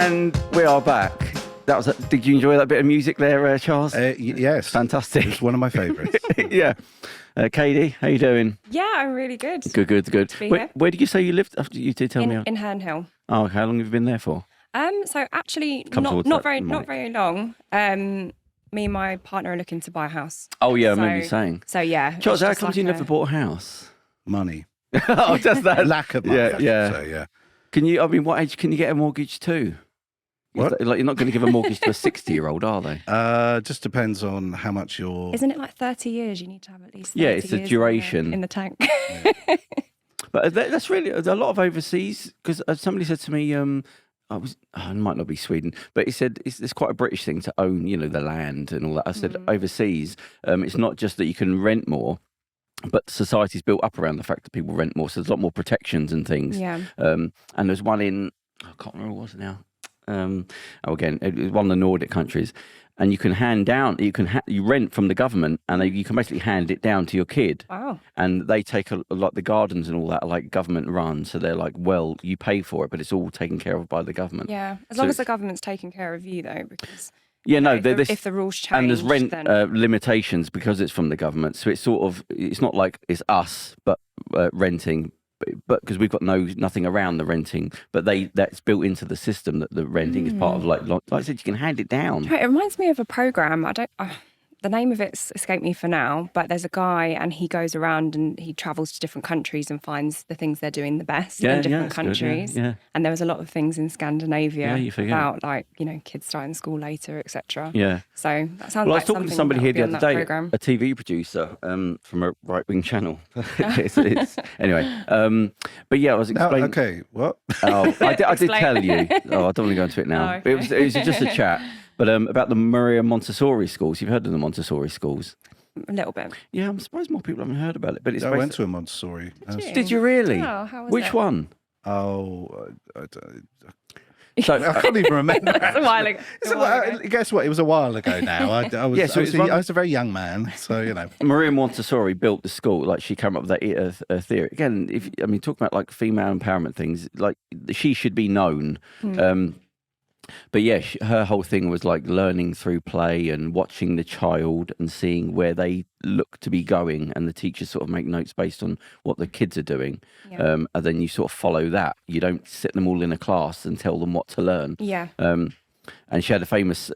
And we are back. Did you enjoy that bit of music there, Charles? Yes. Fantastic. It's one of my favourites. Yeah. Kadie, how you doing? Yeah, I'm really good. Good. To be here. Where did you say you lived? You did tell me. In Herne Hill. Oh, how long have you been there for? So actually, not very long. Me and my partner are looking to buy a house. Oh yeah, I remember you saying. So yeah. Charles, how come you never bought a house? Money. Oh, just that. Lack of money. Yeah. Say, yeah. Can you? I mean, what age can you get a mortgage to? What? Like, you're not going to give a mortgage to a 60-year-old, are they? Just depends on how much you're. Isn't it like 30 years? You need to have at least 30 Yeah, it's the years duration in the tank. Yeah. But that's really a lot of overseas, because somebody said to me, it might not be Sweden, but he said it's quite a British thing to own, the land and all that. I said overseas, it's not just that you can rent more, but society's built up around the fact that people rent more, so there's a lot more protections and things. Yeah. And there's one in, I can't remember what it was now. Again, it was one of the Nordic countries, and you can hand down, you rent from the government, and you can basically hand it down to your kid. Wow. And they take a lot, the gardens and all that are like government run, so they're like, well, you pay for it, but it's all taken care of by the government. Yeah, as long as the government's taking care of you, though, because if the rules change, and there's rent then... limitations because it's from the government, so it's not like it's us, but renting. But because we've got nothing around the renting, but that's built into the system that the renting is part of. Like I said, you can hand it down. It reminds me of a program. The name of it's escaped me for now, but there's a guy and he goes around and he travels to different countries and finds the things they're doing the best in different countries. Good, yeah. And there was a lot of things in Scandinavia about kids starting school later, etc. Yeah. So that sounds I like was talking to somebody here the other day, program. a TV producer from a right-wing channel. Anyway, but yeah, I was explaining. Okay, what? Oh, I did tell you. Oh, I don't want to go into it now. Oh, okay. It was just a chat. But about the Maria Montessori schools. You've heard of the Montessori schools? A little bit. Yeah, I'm surprised more people haven't heard about it. But I went to a Montessori. Did you really? Oh, how was Which it? one? Oh, So, I can't even remember. That's a while ago. Guess what? It was a while ago now. I was a very young man, so Maria Montessori built the school. Like, she came up with that theory. Again, talking about like female empowerment things, like she should be known. But yeah, her whole thing was like learning through play and watching the child and seeing where they look to be going, and the teachers sort of make notes based on what the kids are doing. Yeah. And then you sort of follow that. You don't sit them all in a class and tell them what to learn. Yeah. And she had a famous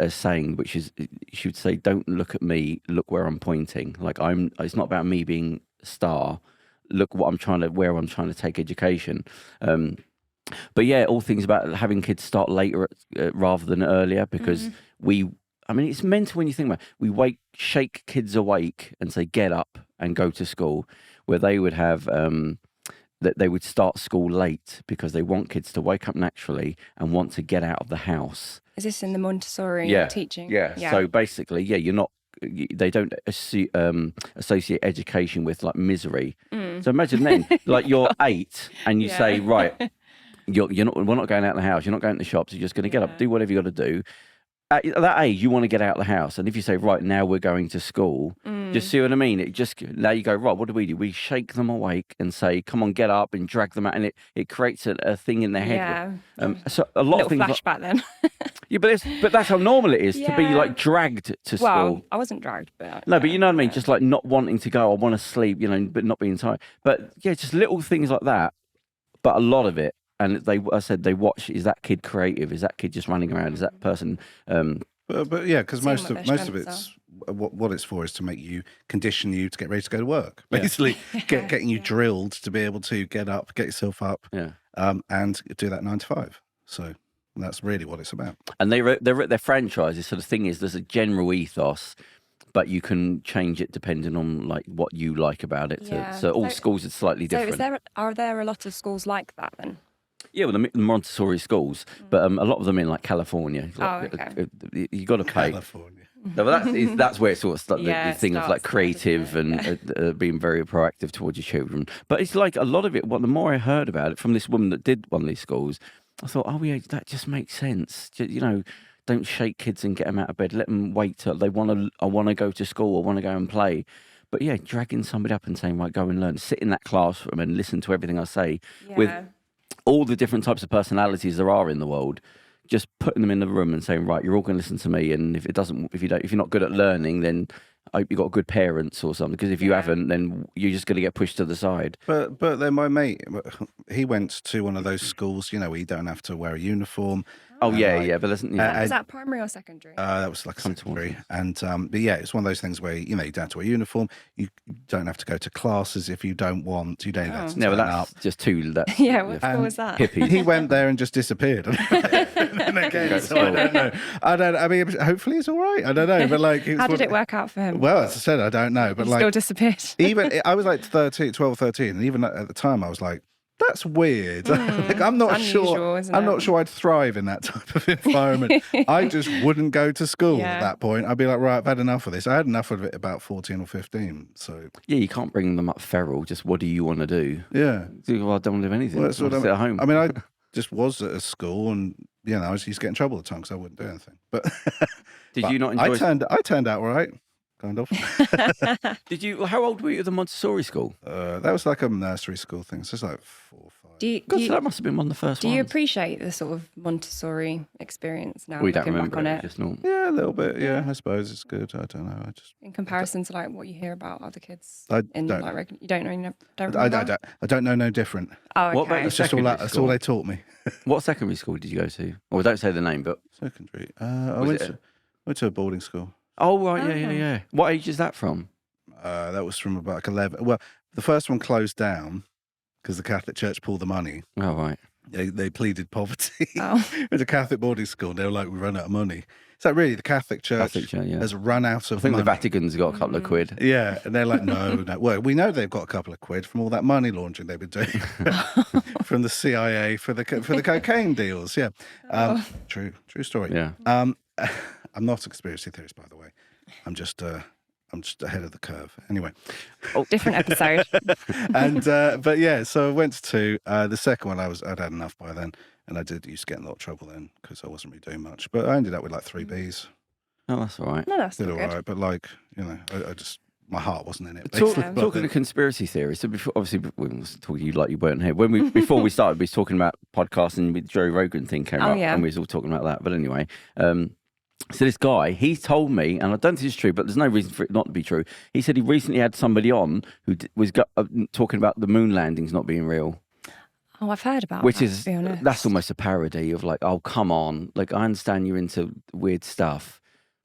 saying, which is, she would say, "Don't look at me, look where I'm pointing. Like it's not about me being a star. Look where I'm trying to take education." But yeah, all things about having kids start later rather than earlier, because it's mental when you think about it. We shake kids awake and say, get up and go to school, where they would have, that they would start school late because they want kids to wake up naturally and want to get out of the house. Is this in the Montessori teaching? Yeah. So basically, you're not, they don't associate education with like misery. So imagine then, like you're 8 and you say, right, we're not going out of the house. You're not going to the shops. You're just going to get up, do whatever you got to do. At that age, you want to get out of the house. And if you say, right, now we're going to school, just see what I mean? Now you go, right, what do? We shake them awake and say, come on, get up, and drag them out. And it creates a thing in their head. Yeah. So a lot of things. Flashback then. Yeah, but that's how normal it is to be like dragged to school. Well, I wasn't dragged, but no, but you know what I mean. Just like not wanting to go, I want to sleep, but not being tired. But yeah, just little things like that. But a lot of it. And they watch. Is that kid creative? Is that kid just running around? Is that person? But yeah, because most of it's what it's for is to condition you to get ready to go to work. Basically, getting you drilled to be able to get up, get yourself up, and do that 9 to 5. So that's really what it's about. And they're franchises. So the thing is, there's a general ethos, but you can change it depending on like what you like about it. Yeah. So all schools are slightly different. So are there a lot of schools like that then? Yeah, well, the Montessori schools, but a lot of them in like California. You got to pay. California. No, but that's where it sort of starts, the thing of like creative and being very proactive towards your children. But it's like a lot of it. The more I heard about it from this woman that did one of these schools, I thought, oh yeah, that just makes sense. Don't shake kids and get them out of bed. Let them wait till I want to go to school. I want to go and play. But yeah, dragging somebody up and saying, right, go and learn. Sit in that classroom and listen to everything I say with all the different types of personalities there are in the world. just putting them in the room and saying, right, you're all going to listen to me, and if you're not good at learning, then I hope you got good parents or something. Because if you haven't, then you're just going to get pushed to the side. But then my mate, he went to one of those schools, where you don't have to wear a uniform. Oh yeah, but isn't is that primary or secondary? That was like secondary, and but yeah, it's one of those things where you don't have to wear a uniform. You don't have to go to classes if you don't want. You don't have to turn that's up. Just too. Yeah, what school was that? Hippies. He went there and just disappeared. And again, so I don't know. I mean, hopefully it's all right. I don't know, but like, how did it work out for him? Well, as I said, I don't know, but he still disappeared. Even I was like 12 or 13, and even at the time, I was like, that's weird. Like, I'm not sure. I'm not sure I'd thrive in that type of environment. I just wouldn't go to school at that point. I'd be like, right, I've had enough of this. I had enough of it about 14 or 15. So yeah, you can't bring them up feral. Just what do you want to do? Yeah. Well, I don't want to do anything. Well, that's what sit at home. I mean, I just was at a school, and I used to get in trouble at the time because I wouldn't do anything. But did you not enjoy? I turned out all right. Kind of. Did you? How old were you at the Montessori school? That was like a nursery school thing. So it's like 4 or 5. So that must have been one of the first ones. Do you appreciate the sort of Montessori experience now? We don't remember back on it. Just normal. Yeah, a little bit. Yeah, I suppose it's good. I don't know. In comparison to like what you hear about other kids. You don't know. I don't know no different. Oh, okay. What about it's just all that. That's all they taught me. What secondary school did you go to? Well, don't say the name, but secondary. I went to a boarding school. Oh right, yeah. What age is that from? That was from about like 11. Well, the first one closed down because the Catholic Church pulled the money. Oh right. They pleaded poverty. Oh. It was a Catholic boarding school. And they were like, we run out of money. So really, the Catholic Church has run out of money. I think the Vatican's got a couple of quid. Yeah, and they're like, no. Well, we know they've got a couple of quid from all that money laundering they've been doing from the CIA for the cocaine deals. Yeah, true story. Yeah. I'm not a conspiracy theorist, by the way. I'm just ahead of the curve. Anyway. Different episode. And but yeah, so I went to the second one. I'd had enough by then, and I used to get in a lot of trouble then because I wasn't really doing much. But I ended up with like 3 Bs. Oh, that's all right. No, that's all good. right. But like, I just my heart wasn't in it. Talking of conspiracy theories, so before, obviously, we was talking to you like you weren't here. Before we started, we was talking about podcasting with Joe Rogan thing came up, and we was all talking about that. But anyway, so this guy, he told me, and I don't think it's true, but there's no reason for it not to be true. He said he recently had somebody on who was talking about the moon landings not being real. Oh, I've heard about Which that, is, to be honest. That's almost a parody of like, oh, come on. Like, I understand you're into weird stuff,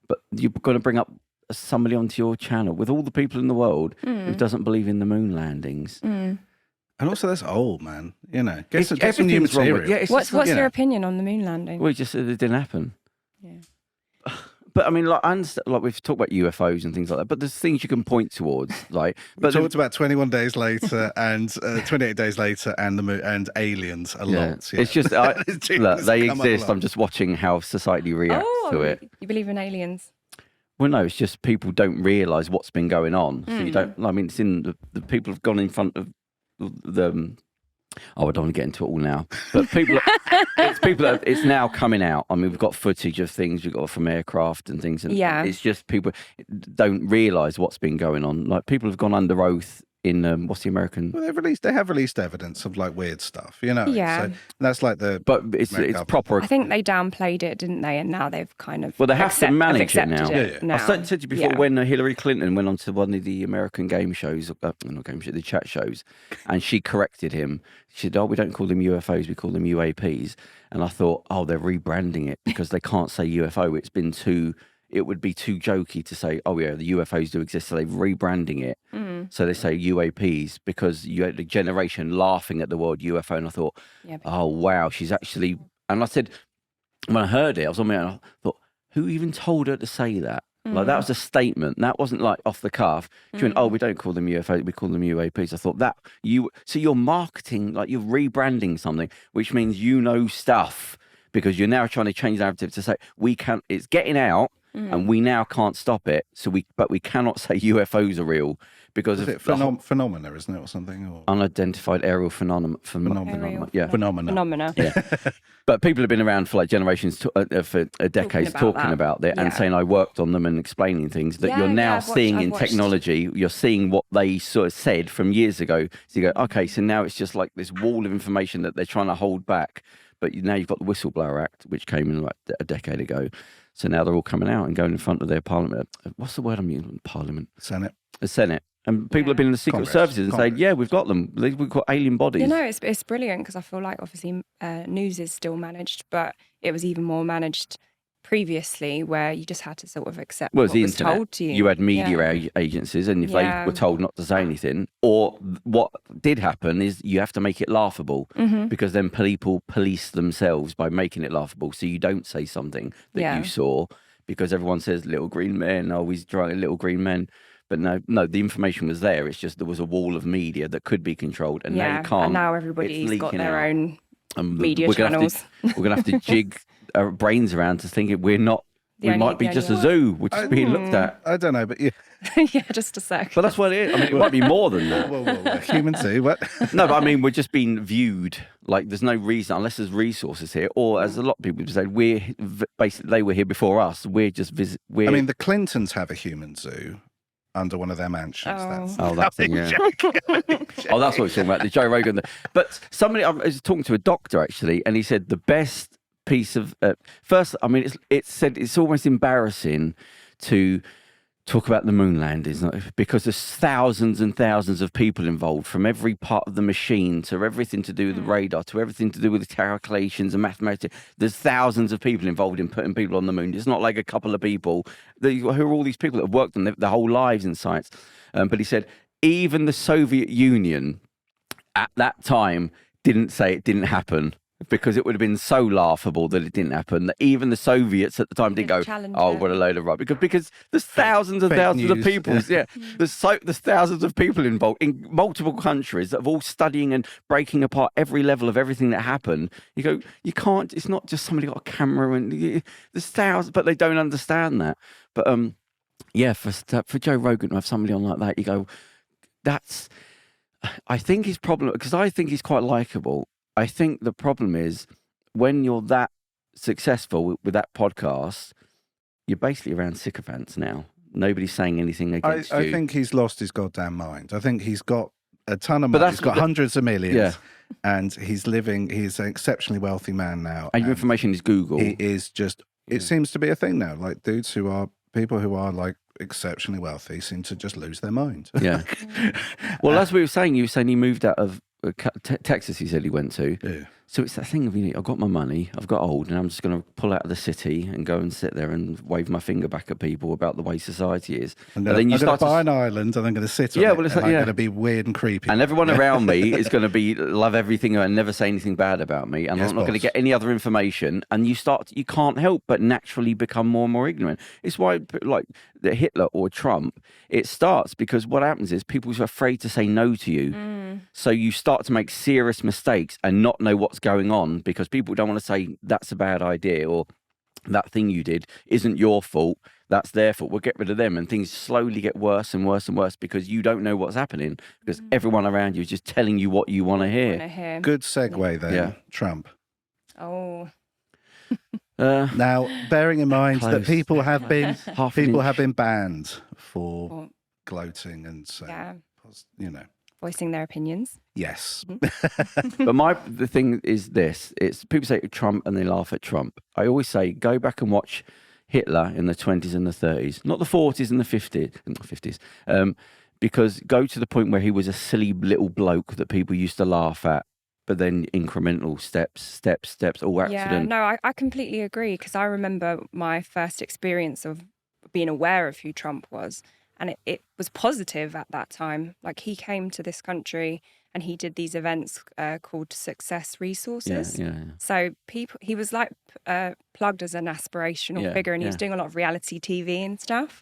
but you're going to bring up somebody onto your channel with all the people in the world who doesn't believe in the moon landings. And also, that's old, man. Get some new material. What's your opinion on the moon landing? Well, just it didn't happen. Yeah. But I mean, like, I understand, like we've talked about UFOs and things like that, but there's things you can point towards, like. But we talked about 21 days later and 28 days later and the moon and aliens a lot. Yeah. It's just look, they exist. I'm just watching how society reacts to it. You believe in aliens? Well, no, it's just people don't realise what's been going on. So you don't. I mean, it's in the people have gone in front of the. Oh, I don't want to get into it all now. But it's now coming out. I mean, we've got footage of things we've got from aircraft and things. And it's just people don't realise what's been going on. Like, people have gone under oath in, what's the American? Well, they have released evidence of like weird stuff, Yeah. So that's like the. But it's proper. I think they downplayed it, didn't they? And now they've kind of. Well, they have to manage it now. now. I said to you before when Hillary Clinton went on to one of the American game shows, not game shows, the chat shows, and she corrected him. She said, "Oh, we don't call them UFOs, we call them UAPs." And I thought, oh, they're rebranding it because they can't say UFO. It would be too jokey to say, oh yeah, the UFOs do exist, so they're rebranding it. So they say UAPs because you had the generation laughing at the word UFO, and I thought, oh wow, she's actually. And I said, when I heard it, I was on my own. I thought, who even told her to say that? Like, that was a statement. That wasn't like off the cuff. She went, oh, we don't call them UFOs, we call them UAPs. I thought so you're marketing, like you're rebranding something, which means stuff because you're now trying to change the narrative to say it's getting out. And we now can't stop it. But we cannot say UFOs are real because of phenomena, isn't it, or something? Or? Unidentified aerial phenomena. Yeah, phenomena. Yeah, but people have been around for like generations, for decades, talking about it and saying I worked on them and explaining things that you're now seeing in technology. You're seeing what they sort of said from years ago. So you go, okay, so now it's just like this wall of information that they're trying to hold back. But now you've got the Whistleblower Act, which came in like a decade ago. So now they're all coming out and going in front of their parliament. What's the word I'm using? Parliament. Senate. The Senate. And people have been in the secret services and saying, yeah, we've got them. We've got alien bodies. You know, it's brilliant because I feel like obviously news is still managed, but it was even more managed previously where you just had to sort of accept what was told to you. You had media agencies, and if they were told not to say anything, or what did happen is you have to make it laughable because then people police themselves by making it laughable. So you don't say something that you saw because everyone says little green men, he's drawing little green men. But no, the information was there. It's just there was a wall of media that could be controlled, and now you can't. And now everybody's got their own media channels. We're going to have to jig our brains around to think we might be just a zoo, which is being looked at. I don't know, but yeah. Yeah, just a sec. But that's what it is. I mean, it might be more than that. Whoa. Human zoo, what? No, but I mean, we're just being viewed like there's no reason, unless there's resources here, or as a lot of people say, basically they were here before us. We're just I mean, the Clintons have a human zoo under one of their mansions. That thing, yeah. That's what we're talking about, the Joe Rogan. But I was talking to a doctor, actually, and he said the best piece of... first, I mean, it said it's almost embarrassing to talk about the moon landings because there's thousands and thousands of people involved from every part of the machine to everything to do with the radar to everything to do with the calculations and mathematics. There's thousands of people involved in putting people on the moon. It's not like a couple of people. Who are all these people that have worked on their whole lives in science? But he said even the Soviet Union at that time didn't say it didn't happen, because it would have been so laughable that it didn't happen that even the Soviets at the time didn't go, what a load of rubbish. Because there's thousands and thousands of people. Yeah. There's thousands of people involved in multiple countries that are all studying and breaking apart every level of everything that happened. You go, you can't, it's not just somebody got a camera and there's thousands, but they don't understand that. But for Joe Rogan to have somebody on like that, you go, I think his problem, because I think he's quite likable. I think the problem is when you're that successful with that podcast, you're basically around sycophants now. Nobody's saying anything against you. I think he's lost his goddamn mind. I think he's got a ton of money. He's got hundreds of millions. And he's an exceptionally wealthy man now. And your information is Google. He is just, it seems to be a thing now. Like people who are like exceptionally wealthy seem to just lose their mind. Yeah. Well, as we were saying, you were saying he moved out of Texas, he said he went to. Yeah. So it's that thing of, I've got my money, I've got old, and I'm just going to pull out of the city and go and sit there and wave my finger back at people about the way society is. And then you start to buy an island, and I'm going to sit on it, and I'm going to be weird and creepy. And everyone around me is going to love everything and never say anything bad about me, and I'm not going to get any other information. And you can't help but naturally become more and more ignorant. It's why, like Hitler or Trump, it starts because what happens is people are afraid to say no to you. So you start to make serious mistakes and not know what's going on because people don't want to say that's a bad idea or that thing you did isn't your fault, that's their fault. We'll get rid of them, and things slowly get worse and worse and worse because you don't know what's happening because everyone around you is just telling you what you want to hear. Good segue then. Yeah. Trump. Oh. Now, bearing in mind that people have been banned for gloating and saying, voicing their opinions. Yes. But the thing is this, it's people say Trump and they laugh at Trump. I always say, go back and watch Hitler in the 20s and the 30s, not the 40s and the 50s, because go to the point where he was a silly little bloke that people used to laugh at, but then incremental steps, all accident. Yeah, no, I completely agree, because I remember my first experience of being aware of who Trump was. And it was positive at that time. Like, he came to this country and he did these events called Success Resources. Yeah. So he was like plugged as an aspirational figure, and he was doing a lot of reality TV and stuff.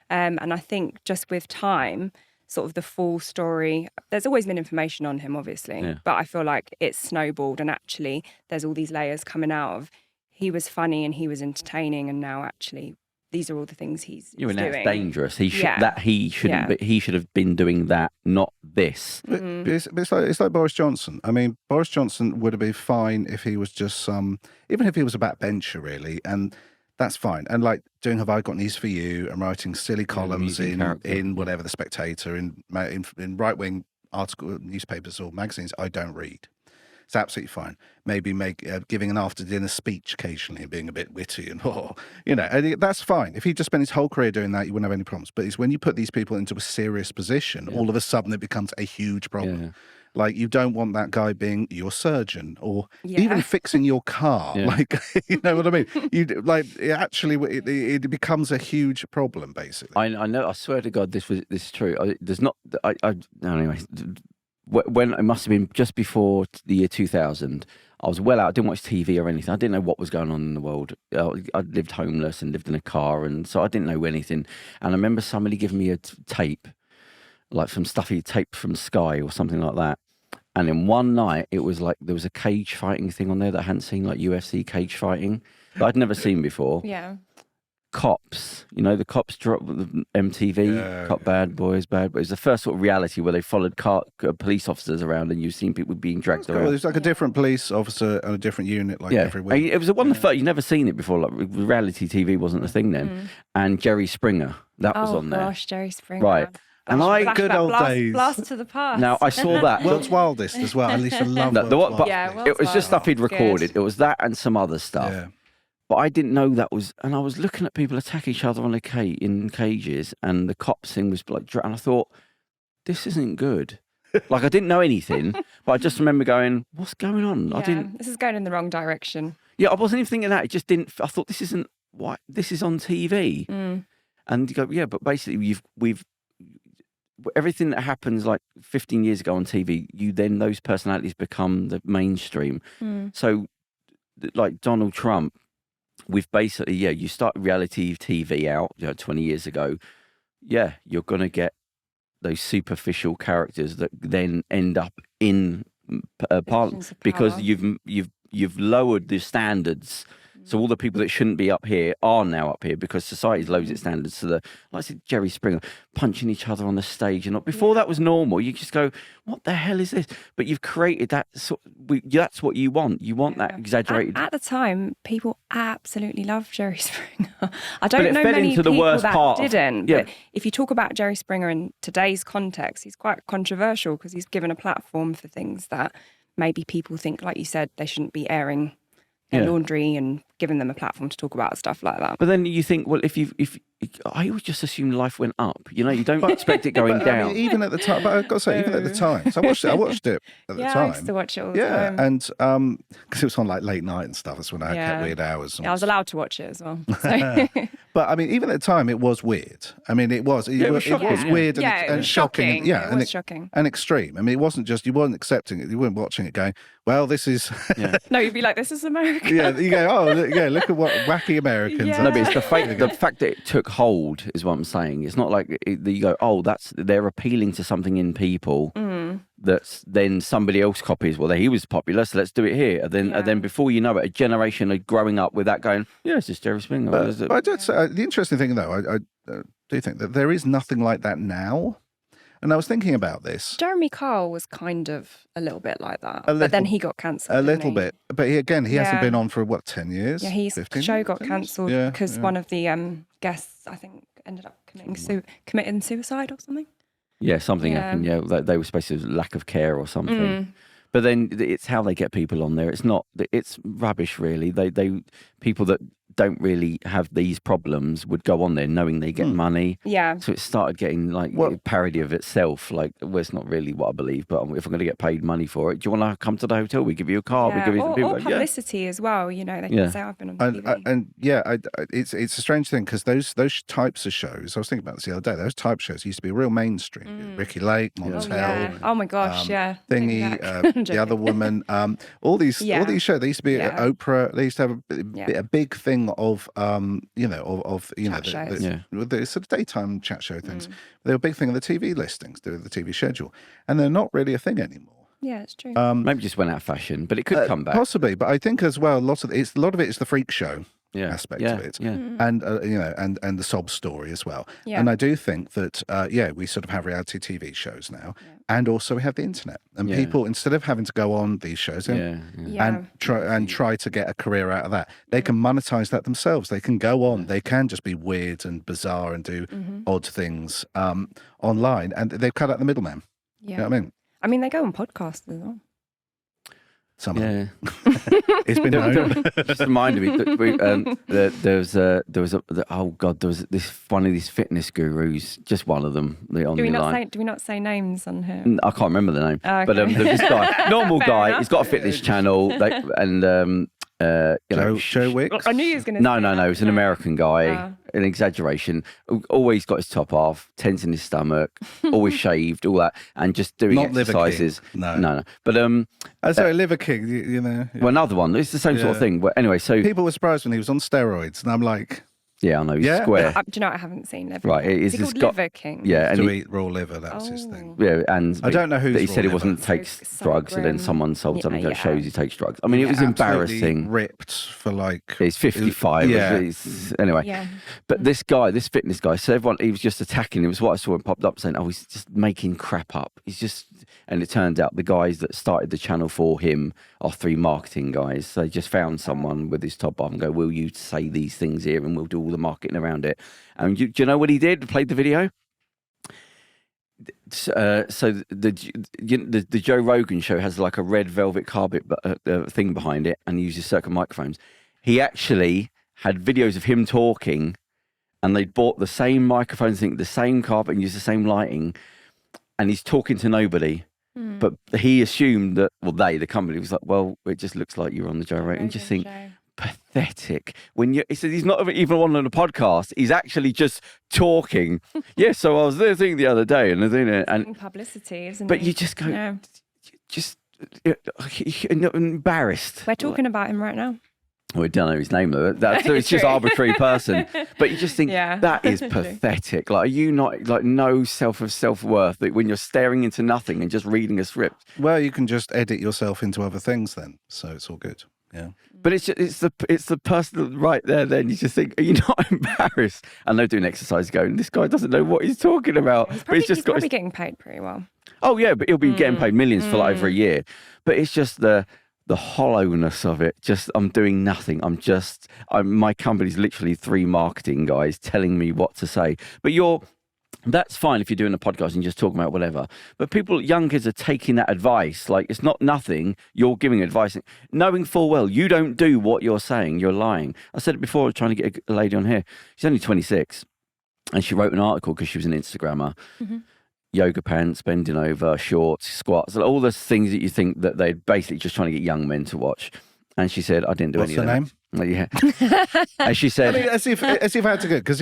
And I think just with time, sort of the full story, there's always been information on him, obviously, but I feel like it's snowballed, and actually there's all these layers coming out of he was funny and he was entertaining, and now actually these are all the things he's doing. That's dangerous. He shouldn't. He should have been doing that, not this. But it's like Boris Johnson. I mean, Boris Johnson would have been fine if he was just even if he was a backbencher, really, and that's fine. And like doing "Have I Got News for You" and writing silly columns in whatever, The Spectator, in right wing newspapers or magazines I don't read. It's absolutely fine. Maybe giving an after-dinner speech occasionally and being a bit witty and, and that's fine. If he just spent his whole career doing that, you wouldn't have any problems. But it's when you put these people into a serious position, all of a sudden it becomes a huge problem. Yeah. Like, you don't want that guy being your surgeon or even fixing your car. Yeah. Like, you know what I mean? It becomes a huge problem, basically. I know. I swear to God, this is true. Anyway, when it must have been just before the year 2000, I was well out. I didn't watch TV or anything. I didn't know what was going on in the world. I lived homeless and lived in a car, and so I didn't know anything. And I remember somebody giving me a tape, like some stuffy tape from Sky or something like that. And in one night, it was like there was a cage fighting thing on there that I hadn't seen, like UFC cage fighting, that I'd never seen before. Yeah. Cops, the Cops dropped the MTV, Cop Bad Boys Bad. But it was the first sort of reality where they followed police officers around, and you've seen people being dragged around. There's like a different police officer and a different unit, like every week. It was one of the first. You'd never seen it before. Like, reality TV wasn't a thing then. And Jerry Springer, that was on there. Oh gosh, Jerry Springer. Right. And good old days. Blast to the past. Now, I saw that. World's Wildest as well. At least I love World's Wildest. It was just stuff he'd recorded. It was that and some other stuff. Yeah. But I didn't know that was, and I was looking at people attack each other on in cages, and the cops thing was like, and I thought, this isn't good. Like, I didn't know anything, but I just remember going, what's going on? Yeah, this is going in the wrong direction. Yeah, I wasn't even thinking that. It just didn't. I thought, this isn't what this is on TV. And you go, yeah, but basically we've everything that happens like 15 years ago on TV, those personalities become the mainstream. So, like Donald Trump. We've basically, you start reality TV out 20 years ago. Yeah, you're going to get those superficial characters that then end up in Parliament because you've lowered the standards. So all the people that shouldn't be up here are now up here because society's lowers its standards. So like I said, Jerry Springer punching each other on the stage, and before that was normal. You just go, what the hell is this? But you've created that. That's what you want. You want that exaggerated. At the time, people absolutely loved Jerry Springer. I don't know many into the people worst that part didn't. But if you talk about Jerry Springer in today's context, he's quite controversial because he's given a platform for things that maybe people think, like you said, they shouldn't be airing their laundry and giving them a platform to talk about stuff like that. But then you think, well, if I always just assume life went up. You don't expect it going down. I mean, even at the time, but I've got to say, even at the time. So I watched it at the time. I used to watch it all the time. Yeah, and because it was on like late night and stuff. That's when I kept weird hours. I was allowed to watch it as well. So. But I mean, even at the time, it was weird. I mean, it was weird and shocking. It was shocking and extreme. I mean, it wasn't just, you weren't accepting it. You weren't watching it going, well, this is... No, you'd be like, this is America. You go, look at what wacky Americans are. No, but it's the fact that it took hold is what I'm saying. It's not like you go, oh, they're appealing to something in people that's then somebody else copies. Well, he was popular, so let's do it here. And then before you know it, a generation are growing up with that going, it's just Jerry Springer. But I did say, the interesting thing, though, I do think that there is nothing like that now. And I was thinking about this. Jeremy Kyle was kind of a little bit like that. But then he got cancelled. A little bit. But he hasn't been on for, 10 years? Yeah, his show got cancelled because one of the guests, I think, ended up committing suicide or something. Yeah, something happened. Yeah, they were supposed to lack of care or something. But then it's how they get people on there. It's rubbish, really. They people that don't really have these problems would go on there knowing they get money. Yeah. So it started getting like a parody of itself. Like, well, it's not really what I believe, but if I'm going to get paid money for it, do you want to come to the hotel? We give you a car. We give you or publicity as well. They can say I've been on TV. It's a strange thing because those types of shows. I was thinking about this the other day. Those type of shows used to be real mainstream. Ricky Lake, Montel. Oh my gosh, Thingy, The Other Woman. All these shows. They used to be at Oprah. They used to have a big thing of the sort of daytime chat show things. They were a big thing of the TV listings, the TV schedule, and they're not really a thing anymore. Yeah, it's true. Maybe just went out of fashion, but it could come back possibly. But I think as well, a lot of it is the freak show aspect of it, and and the sob story as well. And I do think that we sort of have reality TV shows now, and also we have the internet, and people, instead of having to go on these shows and try to get a career out of that, they can monetize that themselves. They can go on. They can just be weird and bizarre and do odd things online, and they've cut out the middleman. Yeah, you know what I mean? I mean, they go on podcasts as well. Some of them. It's been known. Just reminded me that there was this one of these fitness gurus, just one of them. Do we not say names on here? I can't remember the name. Oh, okay. But this guy, normal guy, he's got a fitness channel, Joe Wicks? I knew he was going to. No. It's an American guy. An exaggeration. Always got his top off, tense in his stomach, always shaved, all that, and just doing exercises. No. But sorry, Liver King. You know. Well, another one. It's the same sort of thing. But anyway, so people were surprised when he was on steroids, and I'm like. Yeah, I know. He's square. Do you know, I haven't seen Liver King. Right, is he called Liver King? Yeah, and to eat raw liver, that's his thing. Yeah, and I don't know who he said he wasn't takes drugs, and then someone sold something that shows he takes drugs. I mean, it was embarrassing. Ripped for like he's 55. Anyway. Yeah. But this guy, this fitness guy, so everyone he was just attacking. It was what I saw him popped up saying, "Oh, he's just making crap up." He's just, and it turned out the guys that started the channel for him are 3 marketing guys. So they just found someone with his top off and go, "Will you say these things here, and we'll do all the marketing around it." And do you know what he did? Played the video. So the Joe Rogan show has like a red velvet carpet thing behind it, and he uses circular microphones. He actually had videos of him talking, and they bought the same microphones, the same carpet, and used the same lighting, and he's talking to nobody. But he assumed that, the company was like, well, it just looks like you're on the Joe Rogan. And just think. Pathetic. He said he's not even on a podcast. He's actually just talking. So I was there thinking the other day, and publicity, isn't it? But you just go, just embarrassed. We're talking about him right now. We don't know his name though. So it's just arbitrary person. But you just think that is pathetic. Like, are you not like no self-worth that when you're staring into nothing and just reading a script? Well, you can just edit yourself into other things then, so it's all good. Yeah. But it's the person right there. Then you just think, are you not embarrassed? And they're doing exercise, going, this guy doesn't know what he's talking about. He's probably getting paid pretty well. Oh yeah, but he'll be getting paid millions for like over a year. But it's just the hollowness of it. Just I'm doing nothing. My company's literally 3 marketing guys telling me what to say. But that's fine if you're doing a podcast and just talking about whatever. But young kids are taking that advice. Like, it's not nothing. You're giving advice, knowing full well you don't do what you're saying. You're lying. I said it before, trying to get a lady on here. She's only 26. And she wrote an article because she was an Instagrammer. Mm-hmm. Yoga pants, bending over, shorts, squats, all those things that you think that they're basically just trying to get young men to watch. And she said, I didn't do any of that. What's her name? And she said, I mean, as if I had to go, because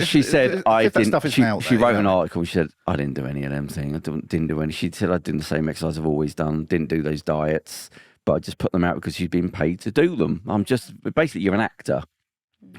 she said, I didn't. She wrote an article. She said, I didn't do any of them things. I didn't do any. She said, I did the same exercise I've always done. Didn't do those diets, but I just put them out because she's been paid to do them. Basically, you're an actor,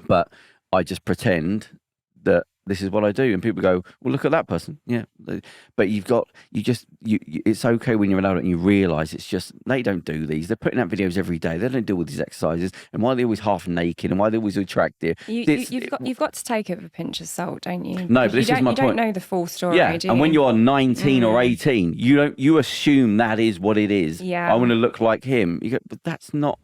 but I just pretend that this is what I do, and people go, well, look at that person. Yeah, but it's okay when you're an adult and you realise it's just, they don't do these. They're putting out videos every day. They don't do all these exercises, and why are they always half naked, and why are they always attractive? You've got to take it with a pinch of salt, don't you? No, but this is my point. You don't know the full story, do you? And when you're 19 or 18, you assume that is what it is. Yeah. I want to look like him. You go, but that's not.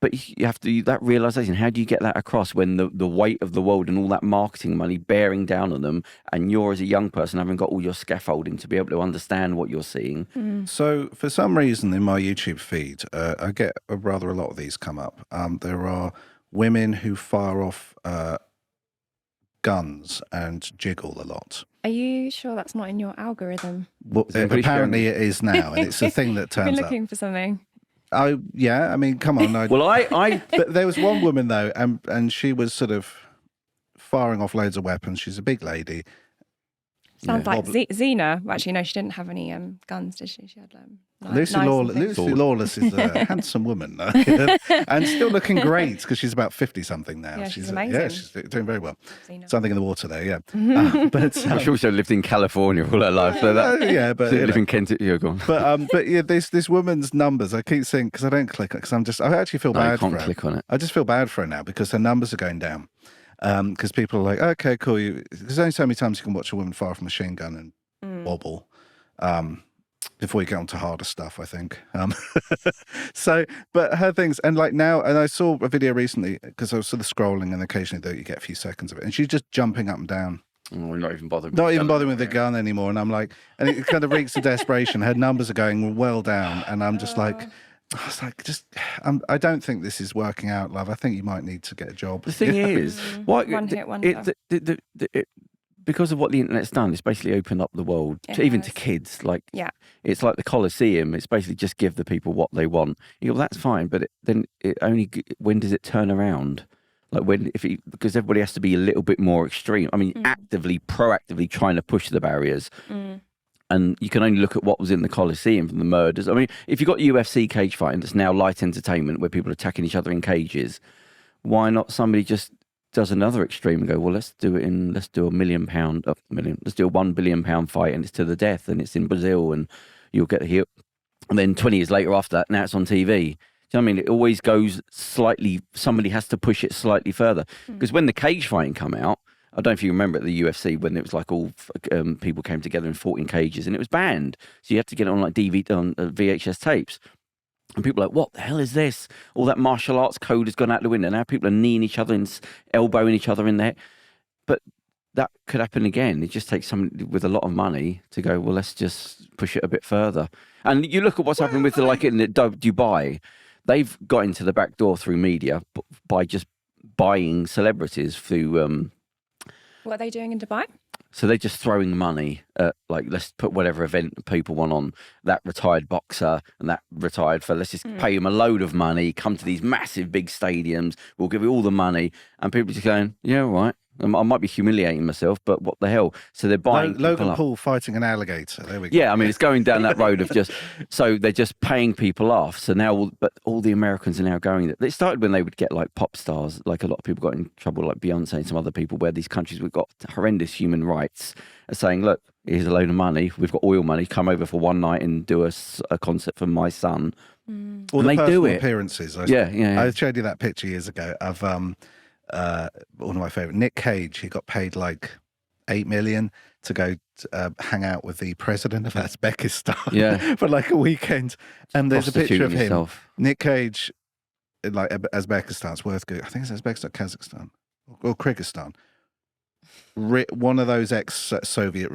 But you have to that realization. How do you get that across when the weight of the world and all that marketing money bearing down on them, and you're as a young person haven't got all your scaffolding to be able to understand what you're seeing? So for some reason in my YouTube feed, I get a lot of these come up. There are women who fire off guns and jiggle a lot. Are you sure that's not in your algorithm? Well, apparently it is now, and it's a thing that turns up. I've been looking for something. I mean, come on. But there was one woman though, and she was sort of firing off loads of weapons. She's a big lady. Sounds like Xena. Actually, no, she didn't have any guns, did she? She had Lucy Lawless is a handsome woman and still looking great because she's about 50-something now. Yeah, she's amazing. Yeah, she's doing very well. Xena. Something in the water there, yeah. But she also lived in California all her life. So that, but live in Kent. You're gone. But yeah, this woman's numbers. I keep saying because I don't click it because I actually feel bad for her. You can't click on it. I just feel bad for her now because her numbers are going down. Because people are like, okay, cool. There's only so many times you can watch a woman fire off a machine gun and wobble before you get on to harder stuff, I think. But her things, and like now, and I saw a video recently because I was sort of scrolling, and occasionally you get a few seconds of it, and she's just jumping up and down. We're not even bothering. Not even bothering with the gun anymore, and I'm like, and it kind of reeks of desperation. Her numbers are going well down, and I'm just like, I was like, I don't think this is working out, love. I think you might need to get a job. The thing is, one hit wonder. Because of what the internet's done, it's basically opened up the world, even to kids. Like, it's like the Colosseum. It's basically just give the people what they want. You go, that's fine, but when does it turn around? Like because everybody has to be a little bit more extreme. I mean, proactively trying to push the barriers. And you can only look at what was in the Colosseum from the murders. I mean, if you've got UFC cage fighting that's now light entertainment where people are attacking each other in cages, why not somebody just does another extreme and go, well, let's do a £1 million, let's do a £1 billion fight and it's to the death and it's in Brazil and you'll get here. And then 20 years later after that, now it's on TV. Do you know what I mean? It always goes somebody has to push it slightly further. Because when the cage fighting come out, I don't know if you remember at the UFC when it was like all people came together and fought in cages and it was banned. So you had to get it on like DVD, on VHS tapes. And people are like, what the hell is this? All that martial arts code has gone out the window. Now people are kneeing each other and elbowing each other in the head. But that could happen again. It just takes somebody with a lot of money to go, well, let's just push it a bit further. And you look at what's happened with in Dubai. They've got into the back door through media by just buying celebrities through... What are they doing in Dubai? So they're just throwing money at, like, let's put whatever event people want on, that retired boxer and that retired fella. Let's just pay him a load of money, come to these massive big stadiums, we'll give you all the money. And people just going, yeah, all right. I might be humiliating myself, but what the hell? So they're buying Logan Paul fighting an alligator. There we go. Yeah, I mean, it's going down that road of just... So they're just paying people off. So now, all the Americans are now going... It started when they would get, like, pop stars. Like, a lot of people got in trouble, like Beyonce and some other people, where these countries have got horrendous human rights, are saying, look, here's a load of money. We've got oil money. Come over for one night and do a concert for my son. All and the they do it. Appearances. Yeah. I showed you that picture years ago of... one of my favorite, Nick Cage. He got paid like $8 million to go hang out with the president of Uzbekistan for like a weekend. And there's a picture of him, Nick Cage, like Uzbekistan's worth good. I think it's Uzbekistan, Kazakhstan, or Kyrgyzstan. One of those ex-Soviet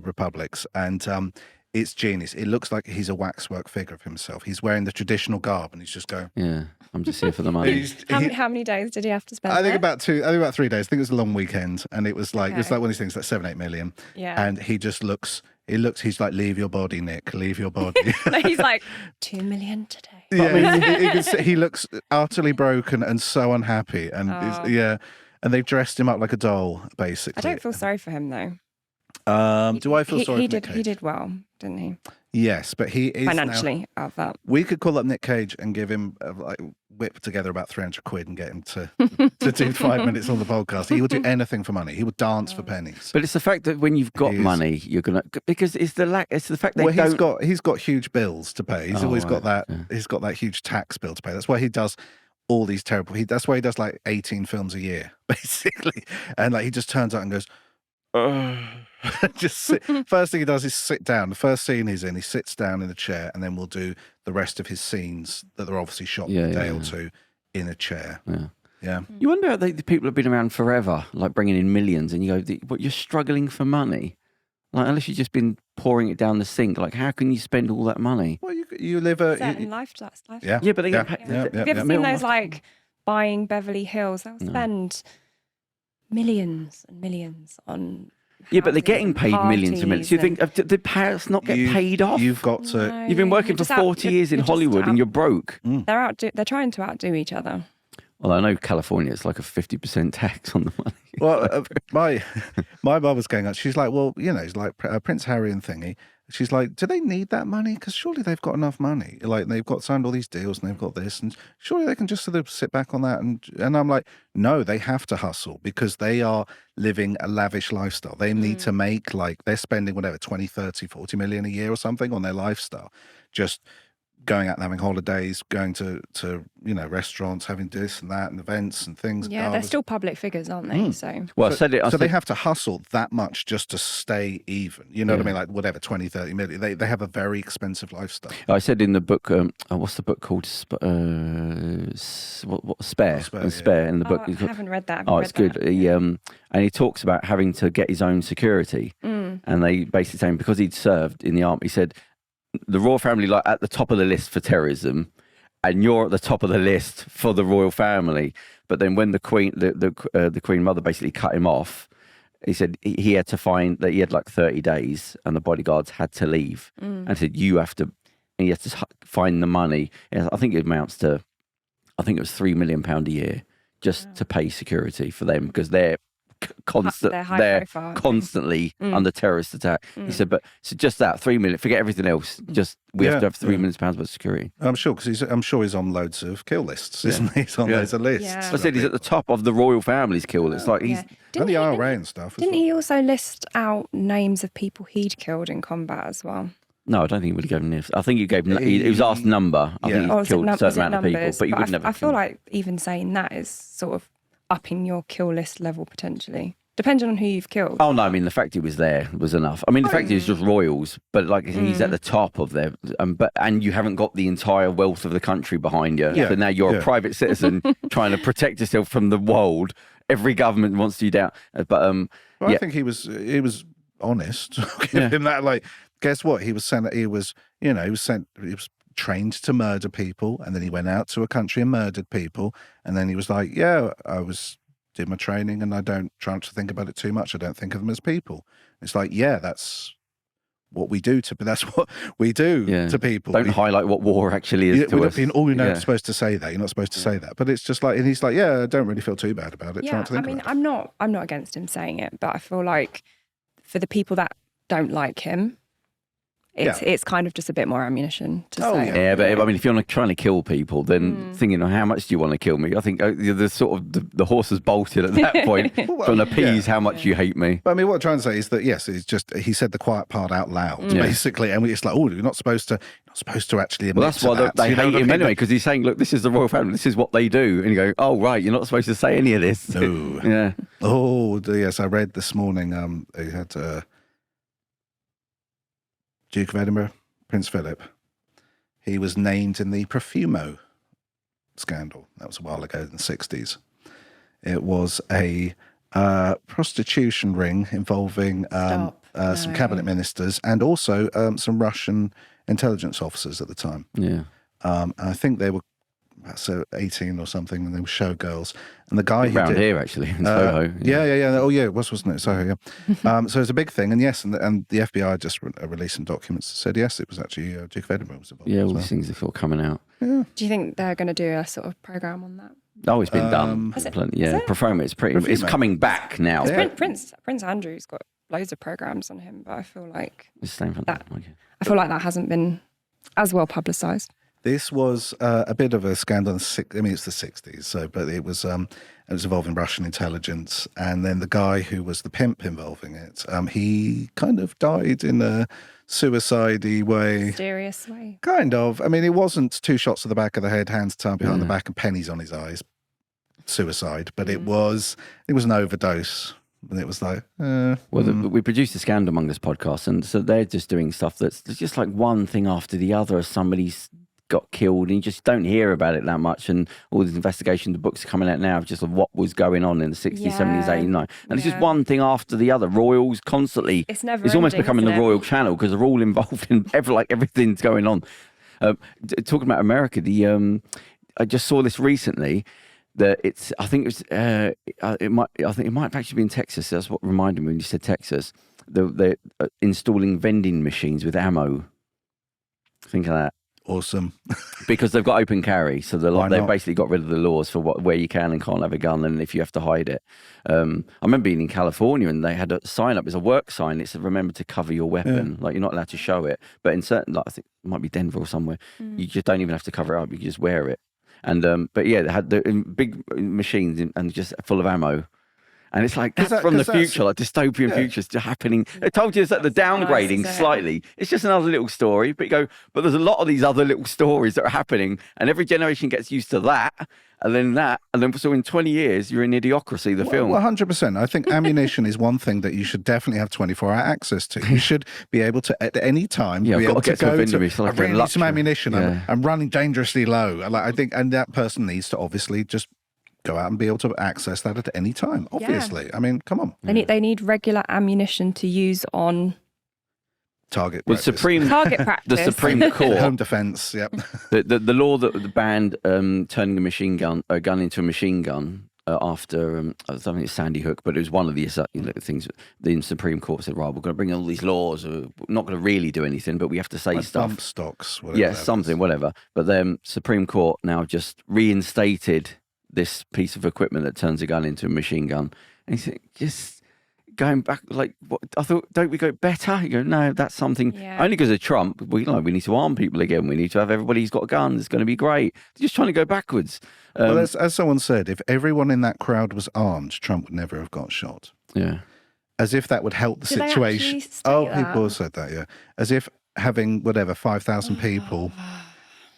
republics, and it's genius. It looks like he's a waxwork figure of himself. He's wearing the traditional garb, and he's just going, yeah, I'm just here for the money. How many days did he have to spend? I think about 3 days. I think it was a long weekend, and it was like it's like one of these things, like 7-8 million. Yeah. And he just looks. He's like, leave your body, Nick. Leave your body. No, he's like, 2 million today. Yeah, he looks utterly broken and so unhappy, and and they've dressed him up like a doll, basically. I don't feel sorry for him though. Do I feel sorry for Nick Cage? He did well, didn't he? Yes, but he is financially out of that. We could call up Nick Cage and give him whip together about 300 quid and get him to do 5 minutes on the podcast. He would do anything for money. He would dance for pennies. But it's the fact that when you've got money, you're gonna because it's the fact that he's got huge bills to pay. He's always got that. Yeah. He's got that huge tax bill to pay. That's why he does all these terrible. That's why he does like 18 films a year, basically, and like he just turns out and goes. Just sit. First thing he does is sit down. The first scene he's in, he sits down in a chair, and then we'll do the rest of his scenes that are obviously shot a day or two in a chair. Yeah. You wonder how the people have been around forever, like bringing in millions, and you go, "But you're struggling for money, like unless you've just been pouring it down the sink. Like, how can you spend all that money? Well, you live a certain lifestyle. Yeah, but they get paid. Have you ever seen those like buying Beverly Hills? They'll spend millions and millions on. Yeah, but they're getting paid millions and millions. So you think, the parents not get paid off? You've got to. No, you've been working for 40 years in Hollywood and you're broke. They're trying to outdo each other. Well, I know California, it's like a 50% tax on the money. Well, my mum was going on. She's like, well, it's like Prince Harry and thingy. She's like, do they need that money? Because surely they've got enough money. Like they've got signed all these deals and they've got this, and surely they can just sort of sit back on that. And I'm like, no, they have to hustle because they are living a lavish lifestyle. They need to make they're spending whatever 20, 30, 40 million a year or something on their lifestyle. Just going out and having holidays, going to restaurants, having this and that and events and things. Yeah, they're still public figures, aren't they? So they have to hustle that much just to stay even. You know what I mean? Like whatever, 20, 30 million. They have a very expensive lifestyle. I said in the book, what's the book called? Spare in the book. I haven't read that. It's good. And he talks about having to get his own security. And they basically saying because he'd served in the army, he said, the royal family, like at the top of the list for terrorism, and you're at the top of the list for the royal family. But then when the Queen Mother basically cut him off, he said he had to find that he had like 30 days, and the bodyguards had to leave, and said you have to find the money. I think it amounts to, I think it was £3 million a year just to pay security for them, because they're constantly under terrorist attack. He said, but so just that £3 million, forget everything else. Just we have to have £3 million worth of security. I'm sure, because he's on loads of kill lists, isn't he? He's on loads of lists. Yeah. I said he's at the top of the royal family's kill list. Like he's and the IRA and stuff. Didn't he also list out names of people he'd killed in combat as well? No, I don't think he would have given. I think he was asked number. I think he killed a certain amount of people, but he would never. I feel like even saying that is sort of upping your kill list level potentially, depending on who you've killed. Oh no, I mean the fact he was there was enough. I mean the fact he was just royals, but like he's at the top of their, and you haven't got the entire wealth of the country behind you. So now you're a private citizen trying to protect yourself from the world. Every government wants you down, but I think he was honest. Give him that. Like, guess what? He was trained to murder people, and then he went out to a country and murdered people, and then he was like, did my training, and I don't try to think about it too much. I don't think of them as people. It's like, that's what we do to people. Don't highlight what war actually is to us. You're not supposed to say that. You're not supposed to say that. But it's just like, and he's like, I don't really feel too bad about it. Yeah, I'm not against him saying it, but I feel like for the people that don't like him, it's kind of just a bit more ammunition to say. Yeah, but I mean, if you're trying to kill people, then thinking, how much do you want to kill me? I think the sort of the horse has bolted at that point, trying to appease how much you hate me. But I mean, what I'm trying to say is that he said the quiet part out loud, basically, and it's like, you're not supposed to actually admit. Well, that's why they hate him anyway, because he's saying, look, this is the royal family, this is what they do, and you go, oh right, you're not supposed to say any of this. No. Yeah. Oh yes, I read this morning. He had. Duke of Edinburgh, Prince Philip, he was named in the Profumo scandal. That was a while ago in the 60s. It was a prostitution ring involving some cabinet ministers and also some Russian intelligence officers at the time. Yeah. And I think they were 18 or something, and they were showgirls. And the guy around here actually in Soho. Yeah. Oh yeah, it wasn't it? Soho, yeah. So it's a big thing, and yes, and the FBI just released some documents that said yes, it was actually Duke of Edinburgh was involved. Yeah, all these things are sort of coming out. Yeah. Do you think they're going to do a sort of program on that? Oh, it's been done. Profumo, it's pretty. Profumo. It's coming back now. Yeah. Prince Andrew's got loads of programs on him, but I feel like it's the same for that. Okay. I feel like that hasn't been as well publicised. This was a bit of a scandal. It's the 60s, but it was involving Russian intelligence, and then the guy who was the pimp involving it, he kind of died in a suicide-y way. Mysterious way. Kind of. I mean, it wasn't 2 shots to the back of the head, hands tied behind the back, and pennies on his eyes. Suicide, but it was an overdose. And it was like, we produced the Scandalmongers podcast, and so they're just doing stuff that's just like one thing after the other as somebody's got killed, and you just don't hear about it that much. And all these investigations, the books are coming out now of just what was going on in the 60s, 70s, 80s, 90s. And it's just one thing after the other. Royals constantly. It's never It's almost ending, becoming the Royal Channel, because they're all involved in everything's going on. Talking about America, I just saw this recently. That I think it might have actually been Texas. That's what reminded me when you said Texas. They're installing vending machines with ammo. Think of that. Awesome. Because they've got open carry, so they've basically got rid of the laws for where you can and can't have a gun, and if you have to hide it. I remember being in California, and they had a sign up. It's a work sign. It said, "Remember to cover your weapon." Like, you're not allowed to show it, but in certain, like, I think it might be Denver or somewhere, you just don't even have to cover it up. You can just wear it. And but yeah, they had the big machines and just full of ammo. And it's like, that's from the future, like dystopian futures happening. I told you it's like the downgrading slightly. It's just another little story. But there's a lot of these other little stories that are happening, and every generation gets used to that, and then so in 20 years, you're in Idiocracy, the film. Well, 100%. I think ammunition is one thing that you should definitely have 24-hour access to. You should be able to, at any time, be able to go to, I really need some ammunition. I'm running dangerously low. I think, and that person needs to obviously just go out and be able to access that at any time, obviously. I mean, come on. They need regular ammunition to use on Target the practice. Target practice. The Supreme Court. Home defense, yep. The law that banned turning a gun into a machine gun after, I don't think it's Sandy Hook, but it was one of the things. The Supreme Court said, right, we're going to bring all these laws. We're not going to really do anything, but we have to say like stuff. Bump stocks, whatever. Yeah, something, whatever. But then Supreme Court now just reinstated this piece of equipment that turns a gun into a machine gun. And you think, just going back, like, what, I thought, don't we go better? You go, no, that's something, only because of Trump, we need to arm people again. We need to have everybody who's got a gun. It's going to be great. They're just trying to go backwards. Well, as someone said, if everyone in that crowd was armed, Trump would never have got shot. Yeah. As if that would help the situation. People said that, yeah. As if having, 5,000 people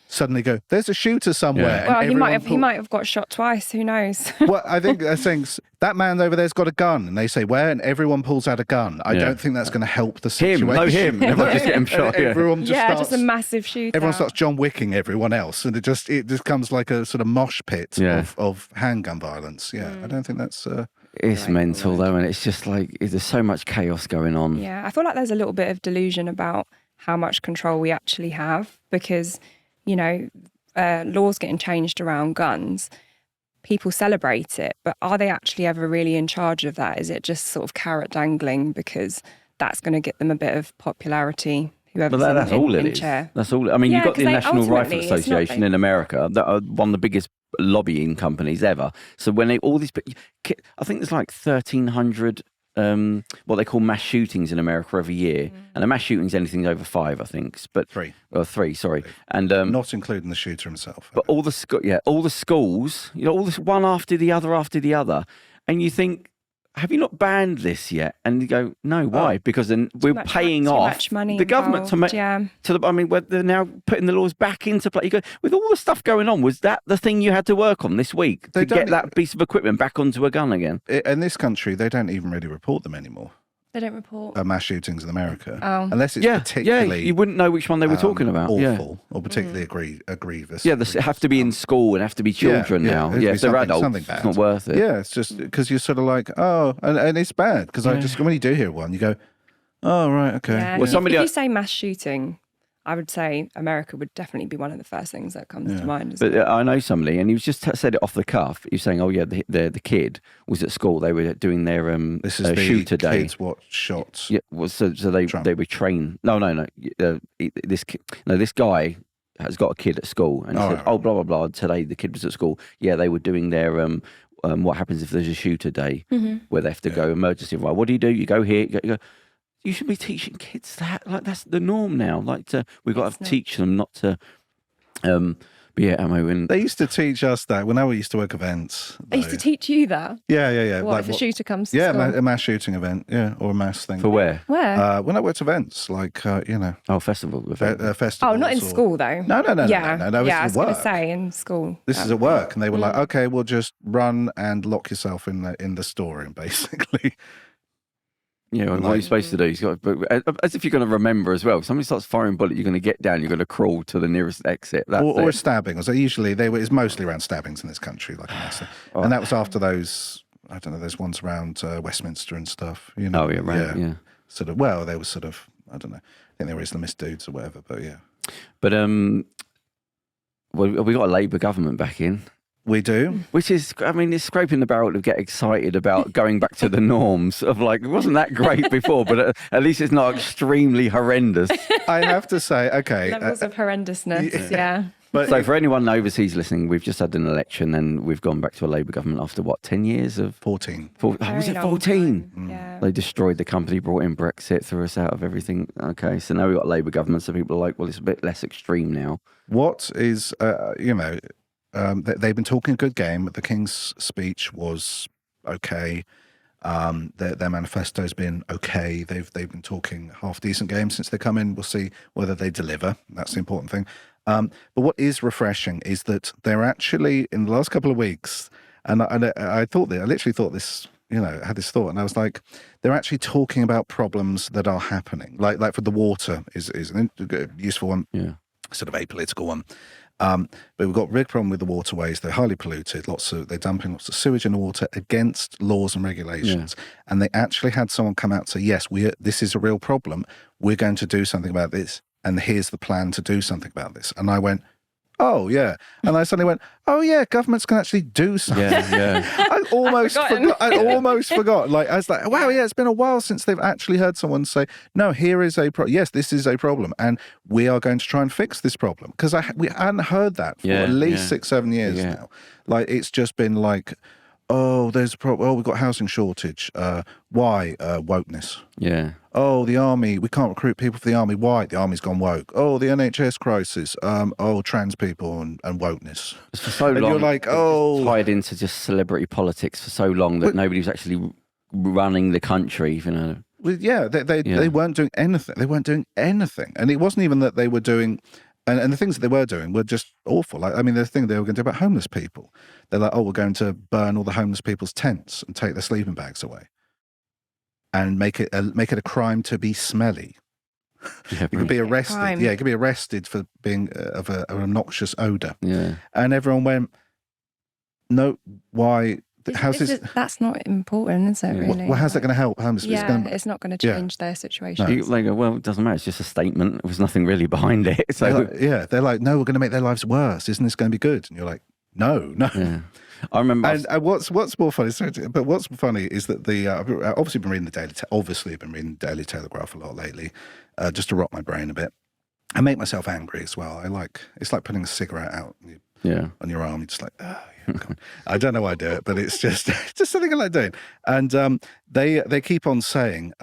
suddenly go, there's a shooter somewhere. Yeah. Well, he might have got shot twice. Who knows? Well, I think they're saying that man over there's got a gun, and they say where, and everyone pulls out a gun. I don't think that's going to help the situation. Him. Everyone just get him shot. Everyone just starts, just a massive shootout. Everyone starts John Wicking everyone else, and it just becomes like a sort of mosh pit of handgun violence. Yeah, I don't think that's. It's mental though, and it's just like there's so much chaos going on. Yeah, I feel like there's a little bit of delusion about how much control we actually have because, laws getting changed around guns, people celebrate it, but are they actually ever really in charge of that? Is it just sort of carrot dangling because that's going to get them a bit of popularity? Whoever's that's all it is. Chair. That's all. I mean, you've got the National Rifle Association in America, that are one of the biggest lobbying companies ever. So when I think there's like 1,300 what they call mass shootings in America every year, and a mass shooting is anything over 5, I think, but 3. Three, sorry, and not including the shooter himself. But all the schools, all this one after the other, and you think, have you not banned this yet? And you go, no, why? Because then we're paying off much money the government where they're now putting the laws back into play. You go, with all the stuff going on, was that the thing you had to work on this week to get that piece of equipment back onto a gun again? In this country, they don't even really report them anymore. They don't report mass shootings in America, unless it's particularly you wouldn't know which one they were talking about. Awful or particularly grievous. Yeah, they have to be in school and have to be children now. Yeah, if they're adults, it's not worth it. Yeah, it's just because you're sort of like, and it's bad because when you do hear one, you go, oh right, okay. Yeah. Well, if you say mass shooting, I would say America would definitely be one of the first things that comes to mind. But I know somebody, and he was just said it off the cuff. He was saying, "Oh yeah, the kid was at school. They were doing their this is the shooter day. Kids what shots? Yeah, well, so they were trained. No. This guy has got a kid at school, and he said, "Oh, blah blah blah." Today the kid was at school. Yeah, they were doing their what happens if there's a shooter day where they have to go emergency. Right, what do? You go here. You go. You should be teaching kids that. Like, that's the norm now. We've got to teach them not to. They used to teach us that when I used to work events. They used to teach you that? Yeah. What, if a shooter comes to school? A mass shooting event, or a mass thing. For where? Where? When I worked events, Oh, festival. Festivals. Oh, not in school, though. No. Yeah, I was going to say, in school. This is at work, and they were like, okay, we'll just run and lock yourself in the storeroom, basically. Yeah, what are you supposed to do? As if you're going to remember as well. If somebody starts firing a bullet, you're going to get down, you're going to crawl to the nearest exit. Or stabbing. So usually it's mostly around stabbings in this country, and that was after those, I don't know, those ones around Westminster and stuff. Oh, yeah, right. Yeah. Sort of, they were sort of, I don't know, I think they were Islamist dudes or whatever, but yeah. But, we got a Labour government back in. We do. Which is, it's scraping the barrel to get excited about going back to the norms of it wasn't that great before, but at least it's not extremely horrendous. I have to say, okay. Levels of horrendousness, yeah. But so for anyone overseas listening, we've just had an election and we've gone back to a Labour government after 10 years of... 14. Was it 14? Yeah. They destroyed the company, brought in Brexit, threw us out of everything. Okay, so now we've got a Labour government, so people are like, well, it's a bit less extreme now. What is, they've been talking a good game. The King's speech was okay. Their manifesto's been okay. They've been talking half decent games since they come in. We'll see whether they deliver. That's the important thing. But what is refreshing is that they're actually, in the last couple of weeks, and I literally thought this, had this thought, and I was like, they're actually talking about problems that are happening. Like for the water is a useful one. Yeah. Sort of apolitical one. But we've got a big problem with the waterways. They're highly polluted. They're dumping lots of sewage in the water against laws and regulations. And they actually had someone come out and say, yes, this is a real problem. We're going to do something about this. And here's the plan to do something about this. And I went, oh, yeah. And I suddenly went, oh, yeah, governments can actually do something. I almost forgot. Like, I was like, wow, yeah, it's been a while since they've actually heard someone say, no, here is a problem. Yes, this is a problem. And we are going to try and fix this problem. Because we hadn't heard that for at least 6-7 years now. Like, it's just been like, oh, there's a problem. Oh, we've got housing shortage. Why? Wokeness. Yeah. Oh, the army. We can't recruit people for the army. Why? The army's gone woke. Oh, the NHS crisis. Oh, trans people and wokeness. For so long, you're like, tied into just celebrity politics for so long that nobody was actually running the country. You know. Well, yeah, they weren't doing anything. They weren't doing anything, and it wasn't even that they were doing. And the things that they were doing were just awful. Like, I mean, the thing they were going to do about homeless people. They're like, oh, we're going to burn all the homeless people's tents and take their sleeping bags away. And make it a crime to be smelly. You could be arrested. Yeah, you could be arrested for being of an obnoxious odor. Yeah. And everyone went, no, why? That's not important, is it, really? Well, how's that going to help homeless people? Yeah, it's not going to change their situation. No. They go, well, it doesn't matter. It's just a statement. There's nothing really behind it. So they're like, no, we're going to make their lives worse. Isn't this going to be good? And you're like, no. Yeah. I remember. And what's more funny? But what's funny is that I've obviously been reading the Daily Telegraph a lot lately, just to rot my brain a bit. I make myself angry as well. It's like putting a cigarette out on your arm. You're just like, oh, yeah, I don't know why I do it, but it's just something I like doing. And they keep on saying.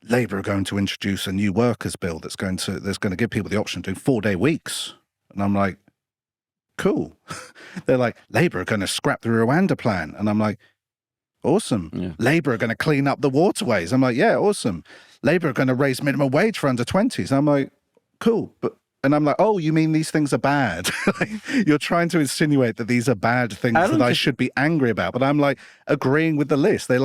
Labour are going to introduce a new workers' bill that's going to give people the option of doing 4-day weeks, and I'm like, cool. They're like, Labour are going to scrap the Rwanda plan. And I'm like, awesome. Yeah. Labour are going to clean up the waterways. I'm like, yeah, awesome. Labour are going to raise minimum wage for under 20s. I'm like, cool. And I'm like, oh, you mean these things are bad? Like, you're trying to insinuate that these are bad things that I should be angry about. But I'm like agreeing with the list. They're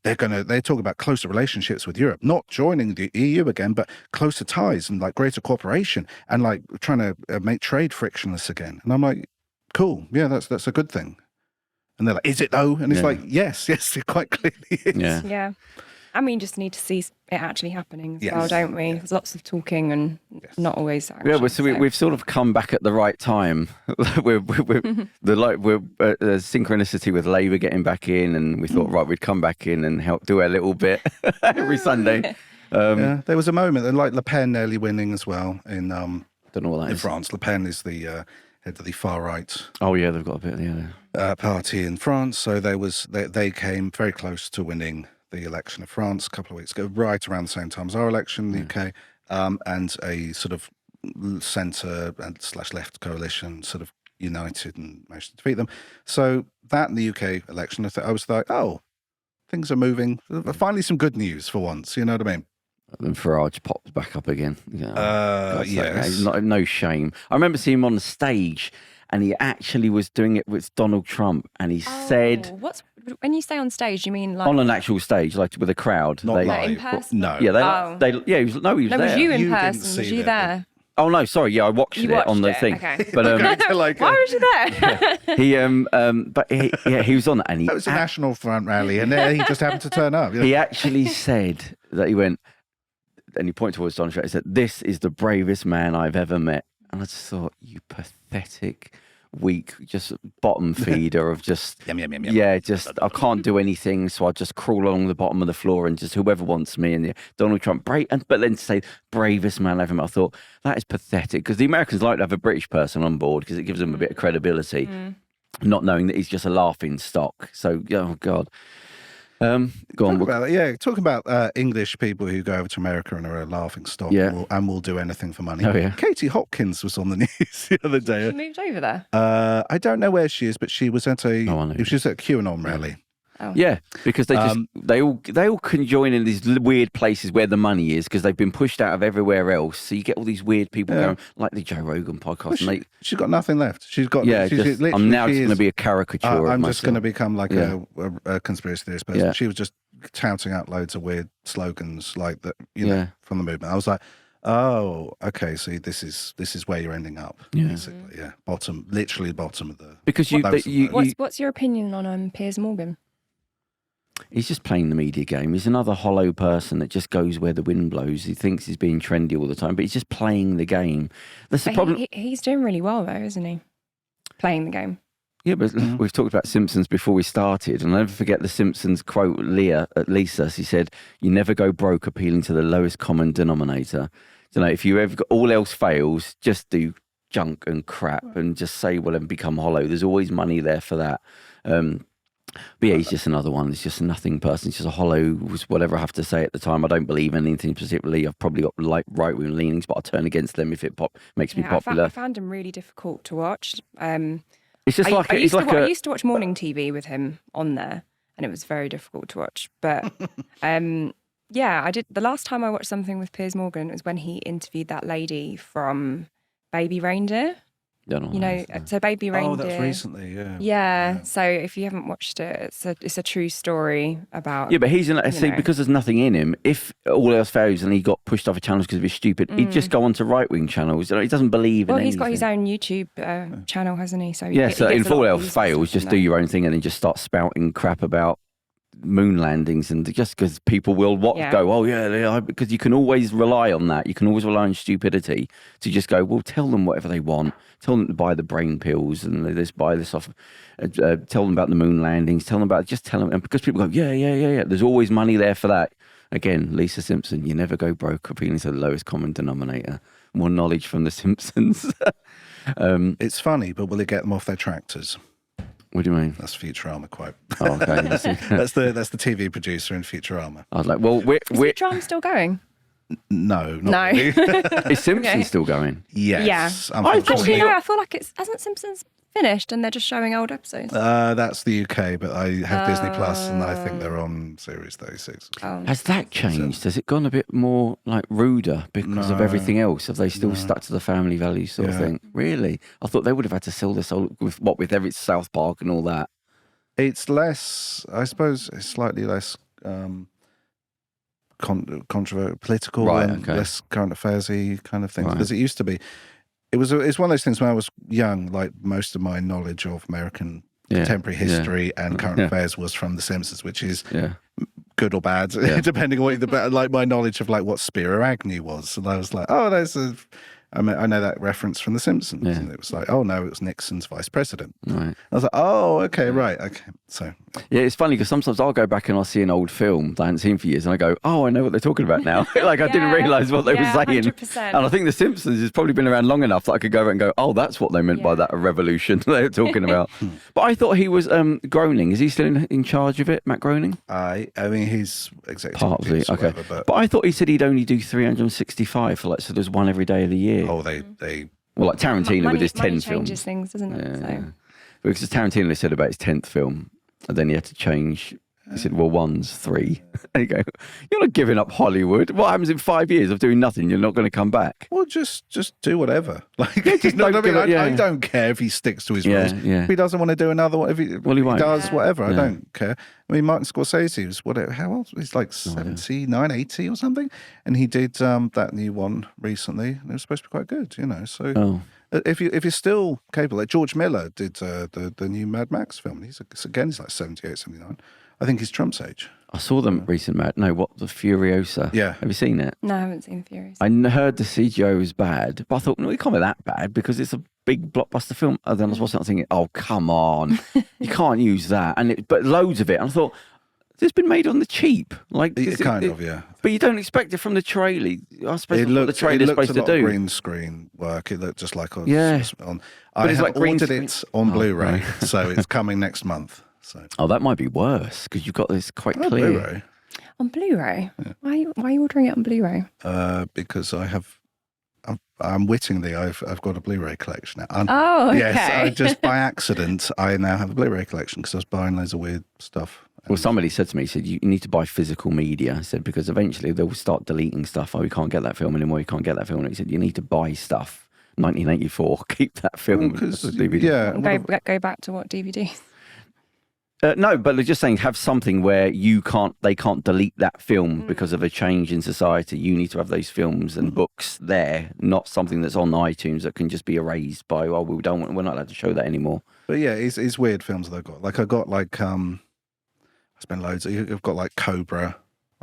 talking about closer relationships with Europe, not joining the EU again, but closer ties and like greater cooperation and like trying to make trade frictionless again. And I'm like, cool. Yeah, that's a good thing. And they're like, is it though? And it's like, yes, it quite clearly is. Yeah. And we just need to see it actually happening as well, don't we? There's lots of talking and not always action. Yeah, we've sort of come back at the right time. we're synchronicity with Labour getting back in, and we thought, right, we'd come back in and help do a little bit every Sunday. There was a moment, and like Le Pen nearly winning as well in don't know what that is. France. Le Pen is the head of the far right. Oh yeah, they've got a bit party in France. So they came very close to winning the election of France a couple of weeks ago, right around the same time as our election in the UK, and a sort of centre and / left coalition sort of united and managed to defeat them. So that in the UK election, I was like, oh, things are moving. Finally, some good news for once. You know what I mean? Then Farage popped back up again. Yes. No shame. I remember seeing him on the stage, and he actually was doing it with Donald Trump, and he said, when you say on stage, you mean like on an actual stage, like with a crowd? Not live. In person? No. Yeah, he was there. Was you in person? Was you there? Oh no, sorry. Yeah, I watched it on the thing. Okay. But why was you there? But he was on it, and that was a National Front rally, and he just happened to turn up. He actually said that he went, and he pointed towards Donald Trump. He said, "This is the bravest man I've ever met." And I just thought, you pathetic, weak, just bottom feeder of just, just I can't do anything, so I just crawl along the bottom of the floor and just whoever wants me. And Donald Trump, but then to say bravest man I've ever met, I thought that is pathetic, because the Americans like to have a British person on board because it gives them a bit of credibility, not knowing that he's just a laughing stock. So, oh God. Go on. Talk about English people who go over to America and are a laughing stock and will do anything for money. Oh, yeah. Katie Hopkins was on the news the other day. She moved over there? I don't know where she is, but she was at she was at a QAnon rally. Oh. Yeah, because they all can join in these weird places where the money is, because they've been pushed out of everywhere else. So you get all these weird people going, like the Joe Rogan podcast. Well, she's got nothing left. She's got. Yeah, I'm now just going to be a caricature. I'm just going to become like a conspiracy theorist person. She was just touting out loads of weird slogans like that, from the movement. I was like, Oh, okay. So this is where you're ending up, basically. Yeah, literally bottom of the. Because what's your opinion on Piers Morgan? He's just playing the media game. He's another hollow person that just goes where the wind blows. He thinks he's being trendy all the time, but he's just playing the game. That's the problem. He's doing really well, though, isn't he? Playing the game. Yeah, but we've talked about Simpsons before we started, and I'll never forget the Simpsons quote Lisa. She said, "You never go broke appealing to the lowest common denominator. You know, if you ever got, all else fails, just do junk and crap and just say well and become hollow. There's always money there for that." But yeah, he's just another one. He's just a nothing person. He's just a hollow, whatever I have to say at the time. I don't believe in anything particularly. I've probably got right-wing leanings, but I'll turn against them if it makes me popular. I found him really difficult to watch. It's just I used to watch morning TV with him on there, and it was very difficult to watch. But yeah, I did. The last time I watched something with Piers Morgan was when he interviewed that lady from Baby Reindeer. So Baby Reindeer. Oh, that's recently, yeah. Yeah. So if you haven't watched it, it's a true story about. Yeah, but he's because there's nothing in him. If all else fails and he got pushed off a channel because of his stupid, he'd just go onto right-wing channels. He doesn't believe in anything. Well, he's got his own YouTube channel, hasn't he? So yeah. So if all else fails, just do your own thing and then just start spouting crap about moon landings, and just because people will go, oh yeah, because you can always rely on that. You can always rely on stupidity to just go, well, tell them whatever they want. Tell them to buy the brain pills and they just buy this off. Tell them about the moon landings. Tell them and because people go, yeah. There's always money there for that. Again, Lisa Simpson, you never go broke appealing to the lowest common denominator. More knowledge from the Simpsons. It's funny, but will it get them off their tractors? What do you mean? That's Futurama quote. Oh, okay. that's the TV producer in Futurama. I was like, well, is Futurama still going? No, not really. Is Simpsons still going? Yes. Yeah. Actually, no, I feel like hasn't Simpsons finished and they're just showing old episodes? That's the UK, but I have Disney Plus and I think they're on series 36. Has that changed? Has it gone a bit more like ruder because of everything else? Have they still stuck to the family values sort of thing? Really? I thought they would have had to sell this with every South Park and all that. It's less, I suppose, it's slightly less controversial, political, and less current affairs-y kind of thing. Because it used to be. It's one of those things when I was young, like most of my knowledge of American contemporary history and current affairs was from The Simpsons, which is good or bad, depending on what like my knowledge of like what Spiro Agnew was. And I was like, oh, I know that reference from The Simpsons. Yeah. And it was like, oh no, it was Nixon's vice president. Right. I was like, oh, okay, right, okay. So yeah, it's funny because sometimes I'll go back and I'll see an old film that I hadn't seen for years, and I go, oh, I know what they're talking about now. Like I didn't realise what they were saying. 100%. And I think The Simpsons has probably been around long enough that I could go and go, oh, that's what they meant by that revolution they were talking about. But I thought he was Groening. Is he still in charge of it, Matt Groening? I mean, he's executive. Partly, okay. But I thought he said he'd only do 365 for so there's one every day of the year. Oh, they well, like Tarantino with his 10th film. Changes things, doesn't it? Yeah. So. Because Tarantino said about his 10th film, and then he had to change. He said, well, 1's 3. And you go, you're not giving up Hollywood. What happens in 5 years of doing nothing? You're not going to come back. Well, just do whatever. Like, I don't care if he sticks to his rules. Yeah. If he doesn't want to do another one, he does whatever. I don't care. I mean, Martin Scorsese was how old? He's like 79, 80 or something. And he did that new one recently. And it was supposed to be quite good, So if you're still capable, like George Miller did the new Mad Max film. He's like 78, 79. I think he's Trump's age. I saw the recent the Furiosa. Yeah. Have you seen it? No, I haven't seen Furiosa. I heard the CGI was bad, but I thought, no, it can't be that bad because it's a big blockbuster film. And then I was watching it thinking, oh, come on. You can't use that. But loads of it. And I thought, it's been made on the cheap. Like kind of, yeah. But you don't expect it from the trailer. I suppose what the trailer's supposed to do. Green screen work. It looked just like on. I have ordered it on Blu-ray, so it's coming next month. So. Oh, that might be worse because you've got this quite clear. Blu-ray. On Blu-ray? Yeah. Why are you ordering it on Blu-ray? Because I'm wittingly, I've got a Blu-ray collection now. Okay. Yes, just by accident, I now have a Blu-ray collection because I was buying loads of weird stuff. Well, somebody said to me, he said, you need to buy physical media. I said, because eventually they'll start deleting stuff. Oh, you can't get that film anymore. You can't get that film. And he said, you need to buy stuff. 1984, keep that film. Go back to what, DVDs? No, but they're just saying have something where they can't delete that film because of a change in society. You need to have those films and books there, not something that's on iTunes that can just be erased by, we're not allowed to show that anymore. But yeah, it's weird films that I've got. Like I got I spent loads. I've got like Cobra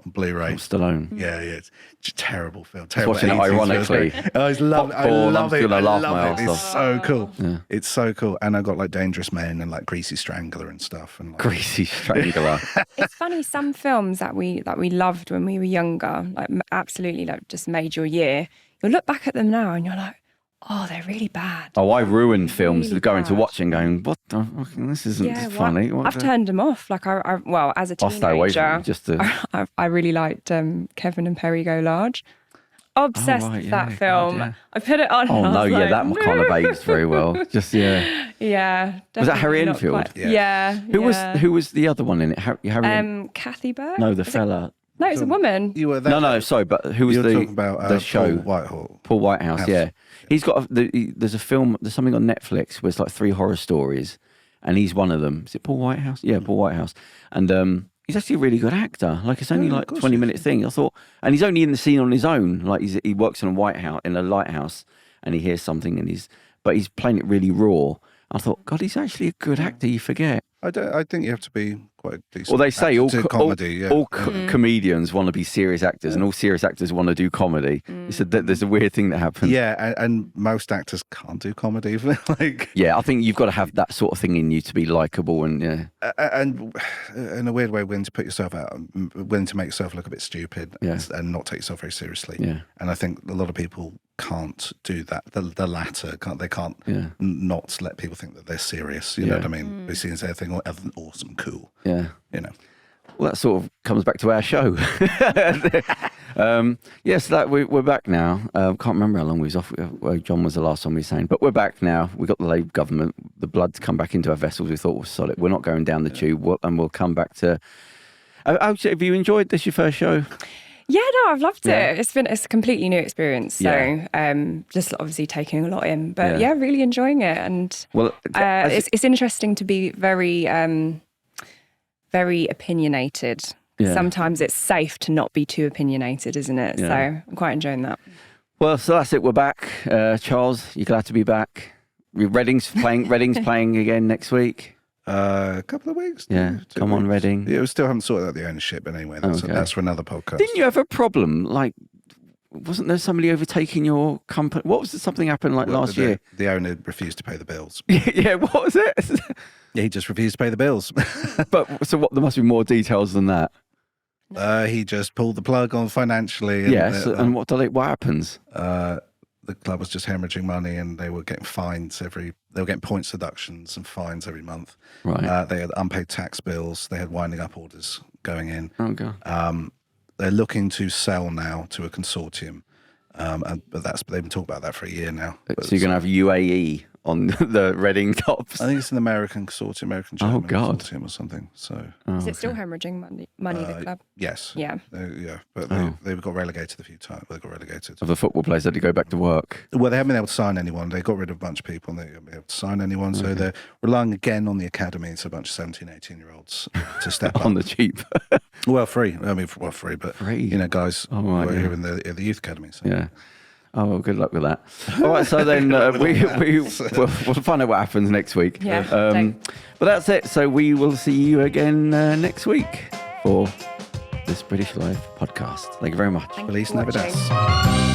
on Blu-ray. Stallone. Yeah, it's a terrible film. Terrible. Watching it ironically. I love it. I love it. It's so cool. Yeah. It's so cool. And I got like Dangerous Men and like Greasy Strangler and stuff. And like... Greasy Strangler. It's funny, some films that we loved when we were younger, like absolutely like just made your year. You'll look back at them now and you're like, oh, they're really bad. Oh, I ruined films really going bad. to watch and going, what the fuck? This isn't funny. I've turned them off. Like, as a teenager, I'll stay away from them just to... I really liked Kevin and Perry Go Large. Obsessed with that film. God, yeah. I put it on. Oh, no, like, that kind of aged very well. Just, yeah. Yeah. Was that Harry Enfield? Yeah. Who was the other one in it? Harry Kathy Burke? No, the fella... No, it's a woman. You were there. No, sorry, but who was talking about the show? Paul Whitehouse, yeah. He's got there's a film, there's something on Netflix where it's like 3 horror stories, and he's one of them. Is it Paul Whitehouse? Yeah, Paul Whitehouse. And he's actually a really good actor. Like it's only like 20-minute thing. I thought, and he's only in the scene on his own. Like he works in a lighthouse, and he hears something, but he's playing it really raw. I thought, God, he's actually a good actor. You forget. I think you have to be quite a decent. Well, they say all comedians want to be serious actors, and all serious actors want to do comedy. He said that there's a weird thing that happens. Yeah, and most actors can't do comedy. Yeah, I think you've got to have that sort of thing in you to be likable, and and in a weird way, willing to put yourself out, willing to make yourself look a bit stupid, and not take yourself very seriously. Yeah, and I think a lot of people can't do that. The latter they can't not let people think that they're serious. You know what I mean? They see anything other than awesome, cool. Yeah, you know. Well, that sort of comes back to our show. Yes, we're back now. Can't remember how long we was off. John was the last one we were saying, but we're back now. We got the Labour government. The blood's come back into our vessels. We thought was solid. We're not going down the tube, and we'll come back to. Have you enjoyed this? Your first show? Yeah, no, I've loved it. It's a completely new experience. So just obviously taking a lot in, but really enjoying it. And it's interesting to be very, very opinionated. Yeah. Sometimes it's safe to not be too opinionated, isn't it? Yeah. So I'm quite enjoying that. Well, so that's it. We're back. Charles, you're glad to be back. Reading's playing again next week. A couple of weeks. Yeah, come on, Reading. Yeah, we still haven't sorted out the ownership, but anyway, that's for another podcast. Didn't you have a problem? Like, wasn't there somebody overtaking your company? What was something happened last year? The owner refused to pay the bills. Yeah, what was it? Yeah, he just refused to pay the bills. But so what? There must be more details than that. He just pulled the plug on financially. And, yes, and what happens? The club was just hemorrhaging money, and they were getting fines they were getting points deductions and fines every month. Right. They had unpaid tax bills. They had winding up orders going in. Oh God. They're looking to sell now to a consortium, but they've been talking about that for a year now. So you're going to have UAE on the Reading tops? I think it's an American consortium, American-German consortium or something. So is it still hemorrhaging money, the club? Yes. Yeah. But they got relegated a few times. They got relegated. Of the football players had to go back to work? Well, they haven't been able to sign anyone. They got rid of a bunch of people, and they haven't been able to sign anyone. So they're relying again on the academy. It's a bunch of 17, 18-year-olds to step up. On the cheap. Well, free. I mean, free, but guys who are here in the youth academy. So. Yeah. Oh, well, good luck with that. All right, so then we'll find out what happens next week. Yeah. But that's it. So we will see you again next week for this British Life podcast. Thank you very much. Feliz Navidad.